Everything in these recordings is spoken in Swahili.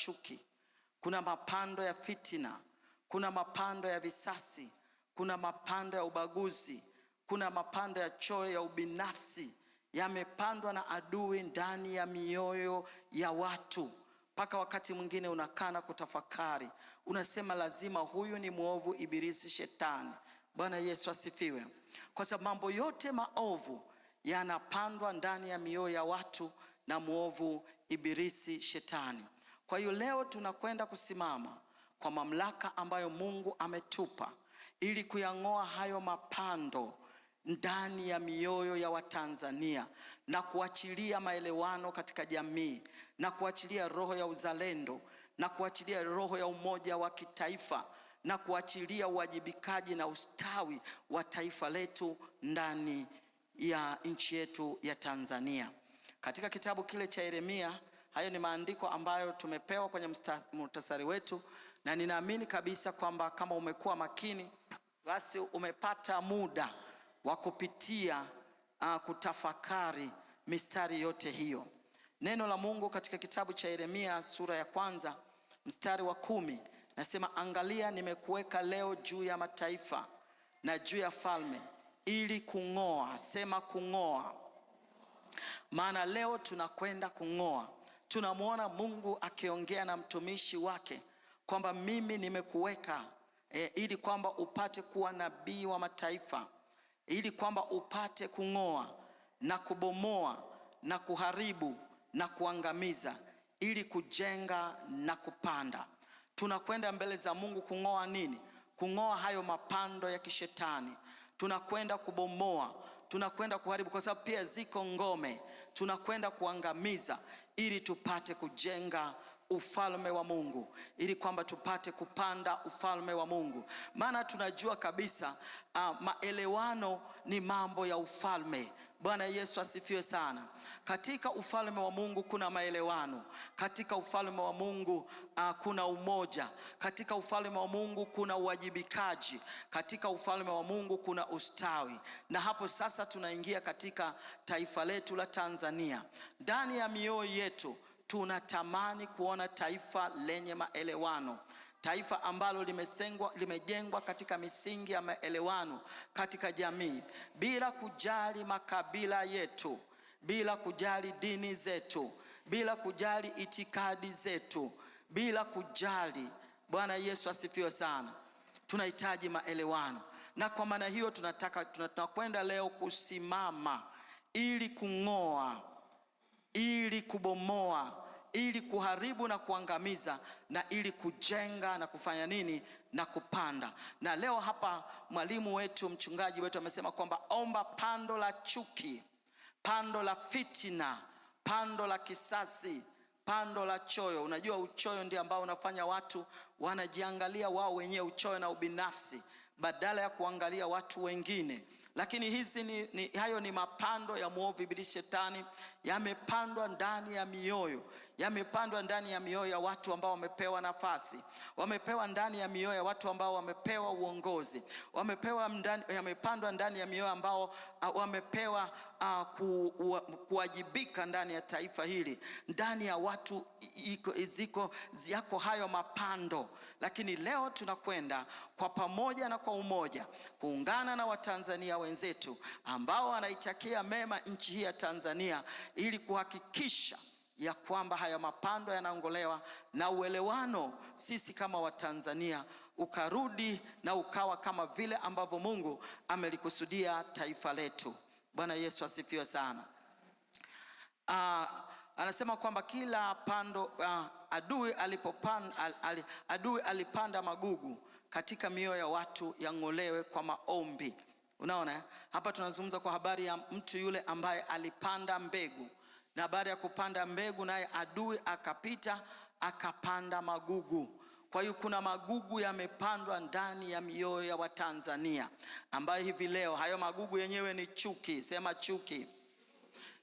chuki, kuna mapando ya fitina, kuna mapando ya visasi, kuna mapando ya ubaguzi, kuna mapando ya choyo ya ubinafsi yamepandwa na adui ndani ya mioyo ya watu. Mpaka wakati mwingine unakaa na kutafakari, unasema lazima huyu ni mwovu, ibilisi, shetani. Bwana Yesu asifiwe. Kwa sababu mambo yote maovu yanapandwa ndani ya mioyo ya watu na mwovu, ibilisi, shetani. Kwa hiyo leo tunakwenda kusimama kwa mamlaka ambayo Mungu ametupa ili kuyang'oa hayo mapando ndani ya mioyo ya Watanzania na kuachilia maelewano katika jamii, na kuachilia roho ya uzalendo, na kuachilia roho ya umoja wa kitaifa, na kuachilia uwajibikaji na ustawi wa taifa letu ndani ya nchi yetu ya Tanzania. Katika kitabu kile cha Yeremia, hayo ni maandiko ambayo tumepewa kwenye muhtasari wetu, na ninaamini kabisa kwamba kama umekuwa makini, basi umepata muda wa kupitia kutafakari mistari yote hiyo. Neno la Mungu katika kitabu cha Yeremia sura ya 1 mstari wa 10 nasema, angalia nimekuweka leo juu ya mataifa na juu ya falme ili kung'oa. Sema kung'oa. Maana leo tunakwenda kung'oa. Tunamwona Mungu akiongea na mtumishi wake kwamba mimi nimekuweka ili kwamba upate kuwa nabii wa mataifa, ili kwamba upate kung'oa na kubomoa na kuharibu na kuangamiza, ili kujenga na kupanda. Tunakwenda mbele za Mungu kung'oa nini? Kung'oa hayo mapando ya kishetani. Tunakwenda kubomoa, tunakwenda kuharibu, kwa sababu pia ziko ngome. Tunakwenda kuangamiza ili tupate kujenga ufalme wa Mungu, ili kwamba tupate kupanda ufalme wa Mungu. Maana tunajua kabisa maelewano ni mambo ya ufalme. Bwana Yesu asifiwe sana. Katika ufalme wa Mungu kuna maelewano. Katika ufalme wa Mungu kuna umoja. Katika ufalme wa Mungu kuna uwajibikaji. Katika ufalme wa Mungu kuna ustawi. Na hapo sasa tunaingia katika taifa letu la Tanzania. Ndani ya mioyo yetu tunatamani kuona taifa lenye maelewano, taifa ambalo limejengwa katika misingi ya maelewano katika jamii, bila kujali makabila yetu, bila kujali dini zetu, bila kujali itikadi zetu, bila kujali. Bwana Yesu asifiwe sana. Tunahitaji maelewano, na kwa maana hiyo tunakwenda leo kusimama ili kung'oa, ili kubomoa, ili kuharibu na kuangamiza, na ili kujenga na kufanya nini? Na kupanda. Na leo hapa mwalimu wetu, mchungaji wetu amesema kwamba omba pando la chuki, pando la fitina, pando la kisasi, pando la choyo. Unajua uchoyo ndio ambao unafanya watu wanajiangalia wao wenyewe, uchoyo na ubinafsi, badala ya kuangalia watu wengine. Lakini hizi hayo ni mapando ya mwovu ibilisi shetani, yamepandwa ndani ya mioyo, yamepandwa ndani ya mioyo ya watu ambao wamepewa nafasi, wamepewa ndani ya mioyo ya watu ambao wamepewa uongozi, yamepandwa ndani ya mioyo ambao wamepewa kuwajibika ndani ya taifa hili. Ndani ya watu yako hayo mapando. Lakini leo tunakwenda kwa pamoja na kwa umoja kuungana na Watanzania wenzetu ambao wanaitakia mema nchi hii ya Tanzania, ili kuhakikisha ya kwamba haya mapando yanaongolewa na uelewano, sisi kama Watanzania ukarudi na ukawa kama vile ambavyo Mungu amelikusudia taifa letu. Bwana Yesu asifiwe sana. Anasema kwamba kila pando adui alipanda magugu katika mioyo ya watu yang'olewe kwa maombi. Unaona, hapa tunazungumza kwa habari ya mtu yule ambaye alipanda mbegu, na baada ya kupanda mbegu naye adui akapita akapanda magugu. Kwa hiyo kuna magugu yamepandwa ndani ya mioyo ya Watanzania, ambayo hivi leo hayo magugu yenyewe ni chuki. Sema chuki,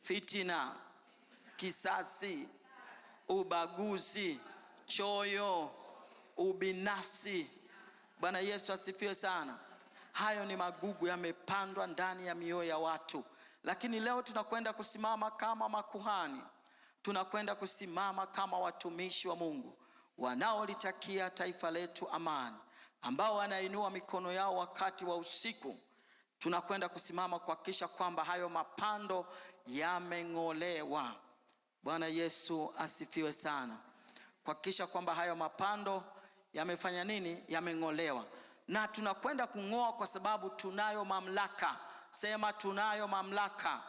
fitina, kisasi, ubaguzi, choyo, ubinafsi. Bwana Yesu asifiwe sana. Hayo ni magugu yamepandwa ndani ya mioyo ya watu. Lakini leo tunakwenda kusimama kama makuhani, tunakwenda kusimama kama watumishi wa Mungu, wanaolitakia taifa letu amani, ambao wanainua mikono yao wakati wa usiku. Tunakwenda kusimama kuhakikisha kwamba hayo mapando yameng'olewa. Bwana Yesu asifiwe sana. Kuhakikisha kwamba hayo mapando yamefanya nini? Yameng'olewa. Na tunakwenda kung'oa kwa sababu tunayo mamlaka. Sema tunayo mamlaka.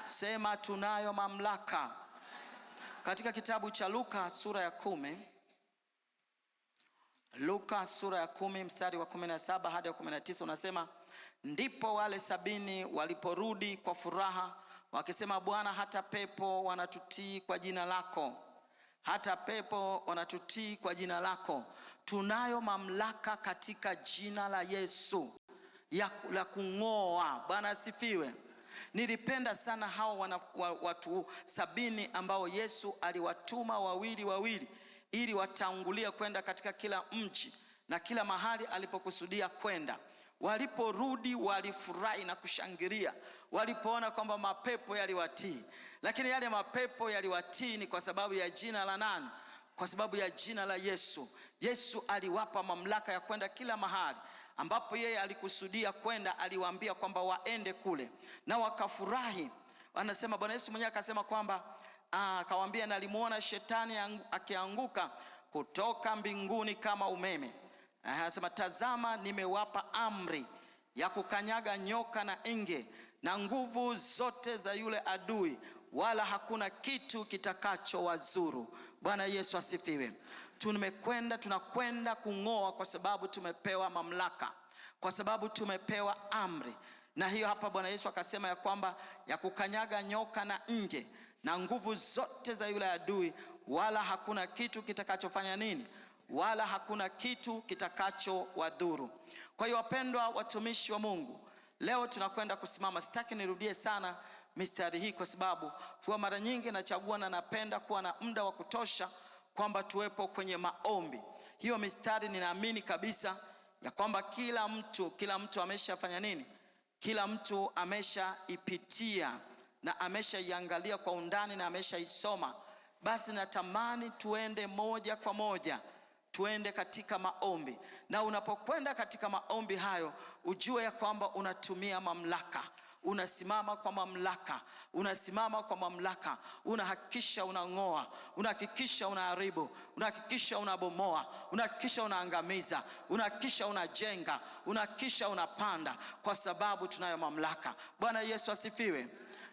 Sema tunayo mamlaka. Katika kitabu cha Luka sura ya 10, Luka sura ya 10 mstari wa 17 hadi 19 unasema, ndipo wale 70 waliporudi kwa furaha wakisema, Bwana, hata pepo wanatutii kwa jina lako. Hata pepo wanatutii kwa jina lako. Tunayo mamlaka katika jina la Yesu la kung'oa. Bwana asifiwe. Nilipenda sana hao watu 70 ambao Yesu aliwatuma wawili ili watangulia kwenda katika kila mji na kila mahali alipokusudia kwenda. Waliporudi walifurahi na kushangilia walipoona kwamba mapepo yaliwatii. Lakini yale mapepo yaliwatii ni kwa sababu ya jina la nani? Kwa sababu ya jina la Yesu. Yesu aliwapa mamlaka ya kwenda kila mahali ambapo yeye alikusudia kwenda. Aliwaambia kwamba waende kule na wakafurahi. Wanasema Bwana Yesu mwenyewe akasema kwamba akawaambia, nalimuona shetani akianguka kutoka mbinguni kama umeme. Anasema, tazama, nimewapa amri ya kukanyaga nyoka na nge na nguvu zote za yule adui, wala hakuna kitu kitakacho wazuru. Bwana Yesu asifiwe. Tunakwenda kung'oa kwa sababu tumepewa mamlaka, kwa sababu tumepewa amri. Na hiyo hapa Bwana Yesu akasema ya kwamba ya kukanyaga nyoka na nge na nguvu zote za yule adui, wala hakuna kitu kitakachofanya nini? Wala hakuna kitu kitakacho wadhuru. Kwa hiyo wapendwa watumishi wa Mungu, leo tunakwenda kusimama. Sitaki nirudie sana mistari hii kwa sababu kwa mara nyingi nachagua na napenda kuwa na muda wa kutosha kwamba tuwepo kwenye maombi. Hiyo mistari ninaamini kabisa ya kwamba kila mtu ameshafanya nini? Kila mtu ameshaipitia na ameshaiangalia kwa undani na ameshaisoma. Basi natamani tuende moja kwa moja, tuende katika maombi. Na unapokwenda katika maombi hayo, ujue ya kwamba unatumia mamlaka. Unasimama kwa mamlaka, unasimama kwa mamlaka. Unahakikisha unang'oa, unahakikisha unaharibu, unahakikisha unabomoa, unahakikisha unaangamiza, unahakikisha unajenga, unahakikisha unapanda, kwa sababu tunayo mamlaka. Bwana Yesu asifiwe.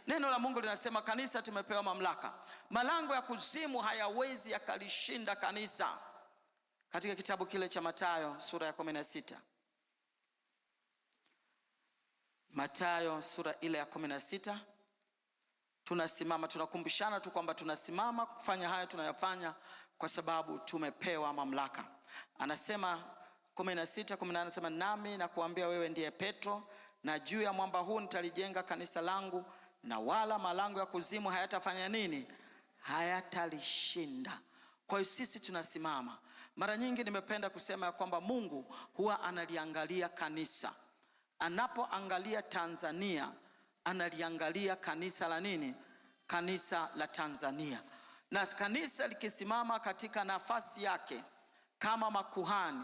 Neno la Mungu linasema kanisa tumepewa mamlaka. Malango ya kuzimu hayawezi yakalishinda kanisa. Katika kitabu kile cha Mathayo sura ya 16. Mathayo sura ile ya 16. Tunasimama, tunakumbushana tu kwamba tunasimama kufanya haya tunayofanya kwa sababu tumepewa mamlaka. Anasema 16:18, anasema, nami nakuambia wewe ndiye Petro, na juu ya mwamba huu nitalijenga kanisa langu, na wala malango ya kuzimu hayatafanya nini? Hayatalishinda. Kwa hiyo sisi tunasimama. Mara nyingi nimependa kusema ya kwamba Mungu huwa analiangalia kanisa. Anapoangalia Tanzania, analiangalia kanisa la nini? Kanisa la Tanzania. Na kanisa likisimama katika nafasi yake kama makuhani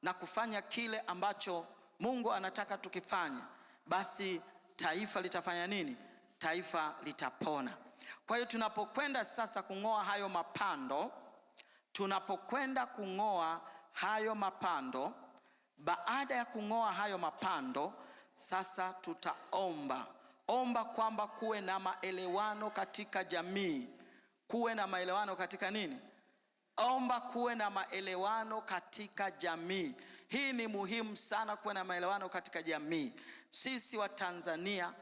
na kufanya kile ambacho Mungu anataka tukifanye, basi taifa litafanya nini? Taifa litapona. Kwa hiyo tunapokwenda sasa kung'oa hayo mapando, baada ya kung'oa hayo mapando, sasa tutaomba kwamba kuwe na maelewano katika jamii. Kuwe na maelewano katika nini? Omba kuwe na maelewano katika jamii. Hii ni muhimu sana, kuwe na maelewano katika jamii. Sisi wa Tanzania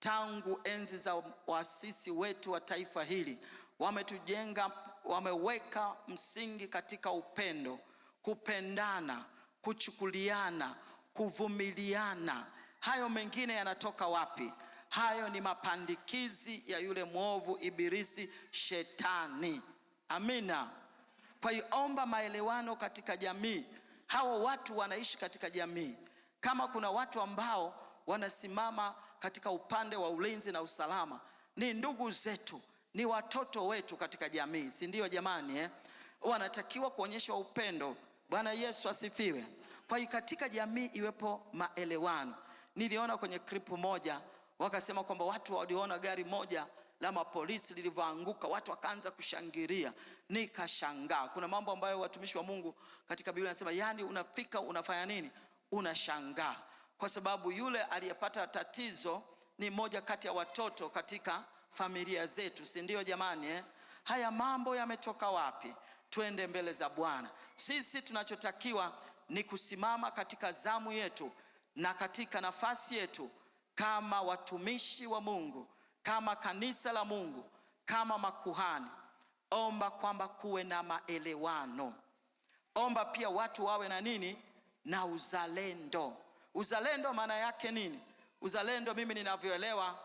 tangu enzi za waasisi wetu wa taifa hili wametujenga, wameweka msingi katika upendo, kupendana, kuchukuliana, kuvumiliana. Hayo mengine yanatoka wapi? Hayo ni mapandikizi ya yule mwovu ibilisi shetani. Amina. Kwa hiyo omba maelewano katika jamii. Hawa watu wanaishi katika jamii. Kama kuna watu ambao wanasimama katika upande wa ulinzi na usalama, ni ndugu zetu, ni watoto wetu katika jamii, si ndio jamani? wanatakiwa kuonyeshwa upendo. Bwana Yesu asifiwe. Kwa hiyo katika jamii iwepo maelewano. Niliona kwenye klipu moja wakasema kwamba watu waliona gari moja la mapolisi lilivyoanguka, watu wakaanza kushangilia. Nikashangaa. Kuna mambo ambayo watumishi wa Mungu katika Biblia wanasema, yani unafika unafanya nini? Unashangaa. Kwa sababu yule aliyepata tatizo ni mmoja kati ya watoto katika familia zetu, si ndio jamani? Haya mambo yametoka wapi? Twende mbele za Bwana. Sisi tunachotakiwa ni kusimama katika zamu yetu na katika nafasi yetu kama watumishi wa Mungu, kama kanisa la Mungu, kama makuhani. Omba kwamba kuwe na maelewano. Omba pia watu wawe na nini? Na uzalendo. Uzalendo maana yake nini? Uzalendo, mimi ninavyoelewa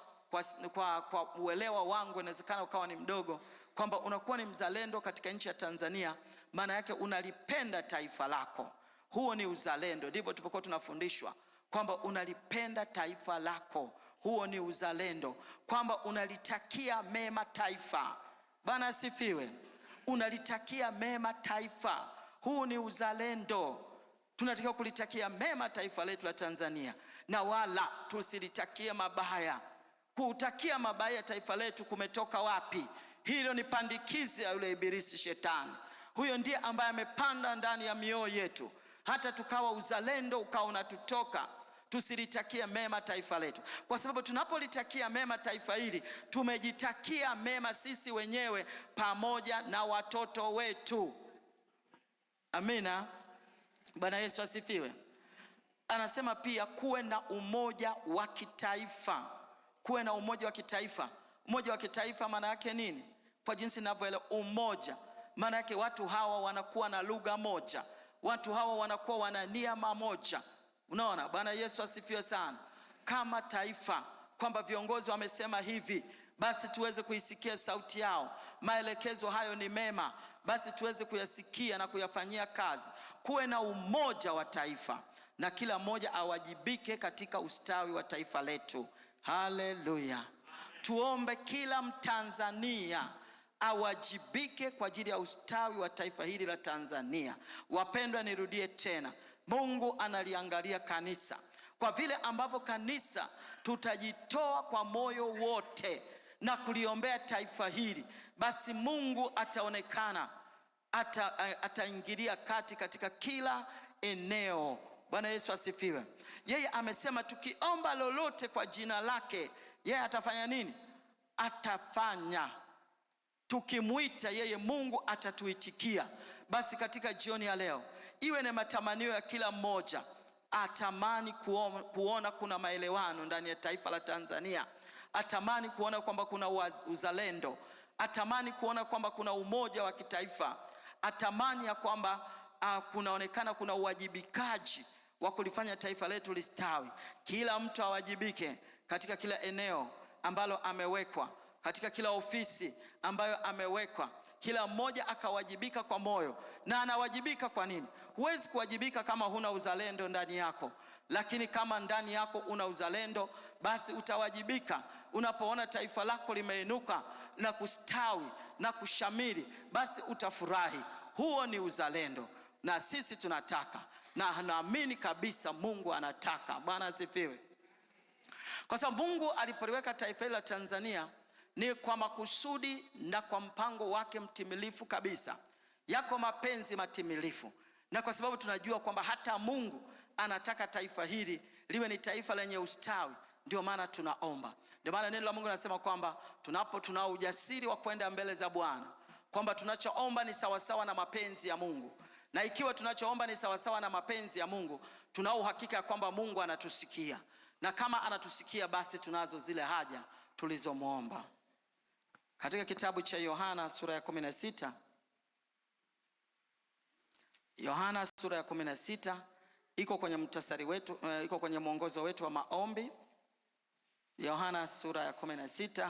kwa uelewa wangu, inawezekana ukawa ni mdogo, kwamba unakuwa ni mzalendo katika nchi ya Tanzania, maana yake unalipenda taifa lako. Huo ni uzalendo. Ndivyo tulivyokuwa tunafundishwa kwamba unalipenda taifa lako. Huo ni uzalendo, kwamba unalitakia mema taifa. Bwana asifiwe. Unalitakia mema taifa. Huu ni uzalendo. Tunatakiwa kulitakia mema taifa letu la Tanzania, na wala tusilitakie mabaya. Kutakia mabaya taifa letu kumetoka wapi? Hilo ni pandikizi ya yule ibilisi shetani. Huyo ndiye ambaye amepanda ndani ya mioyo yetu, hata tukawa uzalendo ukawa unatutoka. Tusilitakie mema taifa letu, kwa sababu tunapolitakia mema taifa hili tumejitakia mema sisi wenyewe pamoja na watoto wetu. Amina. Bwana Yesu asifiwe. Anasema pia kuwe na umoja wa kitaifa. Kuwe na umoja wa kitaifa. Umoja wa kitaifa maana yake nini? Kwa jinsi ninavyoelewa umoja, maana yake watu hawa wanakuwa na lugha moja, watu hawa wanakuwa wana nia moja. Unaona, Bwana Yesu asifiwe sana. Kama taifa, kwamba viongozi wamesema hivi, basi tuweze kuisikia sauti yao. Maelekezo hayo ni mema, basi tuweze kuyasikia na kuyafanyia kazi. Kuwe na umoja wa taifa, na kila mmoja awajibike katika ustawi wa taifa letu. Haleluya. Tuombe kila Mtanzania awajibike kwa ajili ya ustawi wa taifa hili la Tanzania. Wapendwa, nirudie tena, Mungu analiangalia kanisa. Kwa vile ambavyo kanisa tutajitoa kwa moyo wote na kuliombea taifa hili, basi Mungu ataonekana, ataingilia kati katika kila eneo. Bwana Yesu asifiwe. Yeye amesema tukiomba lolote kwa jina lake, yeye atafanya nini? Atafanya. Tukimuita yeye, Mungu atatuitikia. Basi katika jioni ya leo, iwe ni matamanio ya kila mmoja atamani kuona kuna maelewano ndani ya taifa la Tanzania. Atamani kuona kwamba kuna uzalendo. Atamani kuona kwamba kuna umoja wa kitaifa. Atamani ya kwamba kunaonekana kuna uwajibikaji wa kulifanya taifa letu listawi. Kila mtu awajibike katika kila eneo ambalo amewekwa, katika kila ofisi ambayo amewekwa. Kila mmoja akawajibika kwa moyo. Na anawajibika kwa nini? Huwezi kuwajibika kama huna uzalendo ndani yako, lakini kama ndani yako una uzalendo, basi utawajibika. Unapoona taifa lako limeinuka na kustawi na kushamiri, basi utafurahi. Huo ni uzalendo, na sisi tunataka, na naamini kabisa Mungu anataka. Bwana asifiwe. Kwa sababu Mungu alipoliweka taifa la Tanzania ni kwa makusudi na kwa mpango wake mtimilifu kabisa. Yako mapenzi matimilifu, na kwa sababu tunajua kwamba hata Mungu anataka taifa hili liwe ni taifa lenye ustawi, ndio maana tunaomba. Ndio maana neno la Mungu linasema kwamba tunao ujasiri wa kwenda mbele za Bwana, kwamba tunachoomba ni sawasawa na mapenzi ya Mungu. Na ikiwa tunachoomba ni sawasawa na mapenzi ya Mungu, tunao uhakika kwamba Mungu anatusikia. Na kama anatusikia, basi tunazo zile haja tulizomuomba. Katika kitabu cha Yohana sura ya 16, Yohana sura ya 16 iko kwenye mtasari wetu, iko kwenye mwongozo wetu wa maombi. Yohana sura ya 16,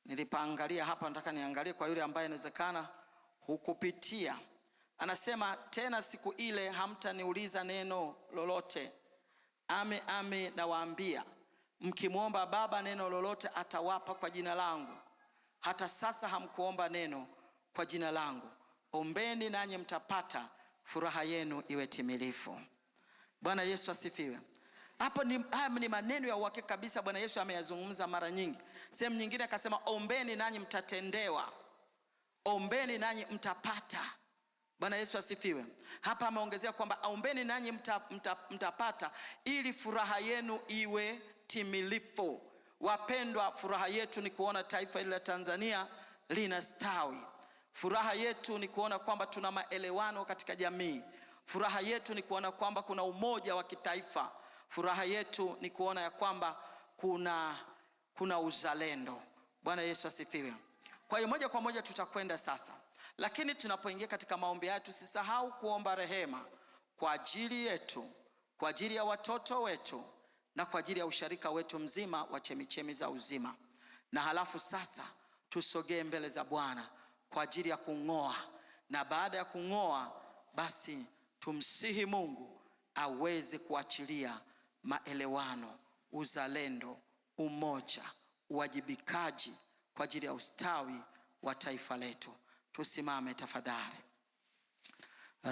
nilipaangalia hapa, nataka niangalie kwa yule ambaye inawezekana hukupitia. Anasema, tena siku ile hamtaniuliza neno lolote. Ame ame nawaambia, mkimwomba Baba neno lolote atawapa kwa jina langu. Hata sasa hamkuomba neno kwa jina langu. ombeni nanyi mtapata, furaha yenu iwe timilifu. Bwana Yesu asifiwe. Haya ni maneno ya uhakika kabisa. Bwana Yesu ameyazungumza mara nyingi. Sehemu nyingine akasema ombeni nanyi mtatendewa, ombeni nanyi mtapata. Bwana Yesu asifiwe. Hapa ameongezea kwamba ombeni nanyi mtapata, ili furaha yenu iwe timilifu. Wapendwa, furaha yetu ni kuona taifa hili la Tanzania linastawi. Furaha yetu ni kuona kwamba tuna maelewano katika jamii. Furaha yetu ni kuona kwamba kuna umoja wa kitaifa. Furaha yetu ni kuona ya kwamba kuna uzalendo. Bwana Yesu asifiwe. Kwa hiyo moja kwa moja tutakwenda sasa, lakini tunapoingia katika maombi haya tusisahau kuomba rehema kwa ajili yetu, kwa ajili ya watoto wetu, na kwa ajili ya usharika wetu mzima wa chemichemi za uzima. Na halafu sasa tusogee mbele za Bwana kwa ajili ya kung'oa, na baada ya kung'oa basi tumsihi Mungu aweze kuachilia maelewano, uzalendo, umoja, uwajibikaji kwa ajili ya ustawi wa taifa letu. Tusimame tafadhali.